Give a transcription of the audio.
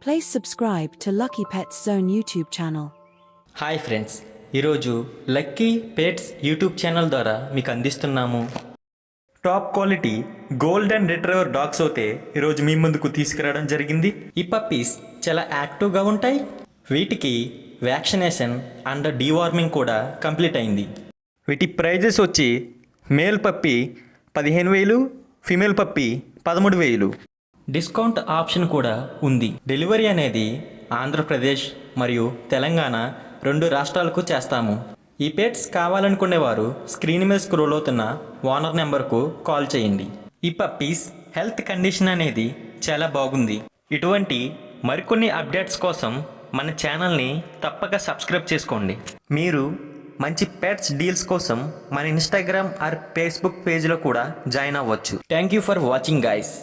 Please subscribe to Lucky Pets Zone YouTube channel. Hi friends, ఈరోజు lucky pets YouTube channel ద్వారా మీకు అందిస్తున్నాము top quality golden retriever dogs అయితే ఈరోజు మీ ముందుకు తీసుకురావడం జరిగింది. ఈ పప్పీస్ చాలా యాక్టివ్గా ఉంటాయి. వీటికి వ్యాక్సినేషన్ అండ్ డీవార్మింగ్ కూడా కంప్లీట్ అయింది. వీటి ప్రైజెస్ వచ్చి male puppy 15,000, female puppy 13,000. Discount option కూడా ఉంది. డెలివరీ అనేది ఆంధ్రప్రదేశ్ మరియు తెలంగాణ 2 రాష్ట్రాలకు చేస్తాము. ఈ పెట్స్ కావాలనుకునేవారు స్క్రీన్ మీద స్క్రోల్ అవుతున్న ఓనర్ నెంబర్కు కాల్ చేయండి. ఈ పప్పీస్ హెల్త్ కండిషన్ అనేది చాలా బాగుంది. ఇటువంటి మరికొన్ని అప్డేట్స్ కోసం మన ఛానల్ని తప్పక సబ్స్క్రైబ్ చేసుకోండి. మీరు మంచి పెట్స్ డీల్స్ కోసం మన ఇన్స్టాగ్రామ్ ఆర్ ఫేస్బుక్ పేజ్లో కూడా జాయిన్ అవ్వచ్చు. Thank you for watching guys.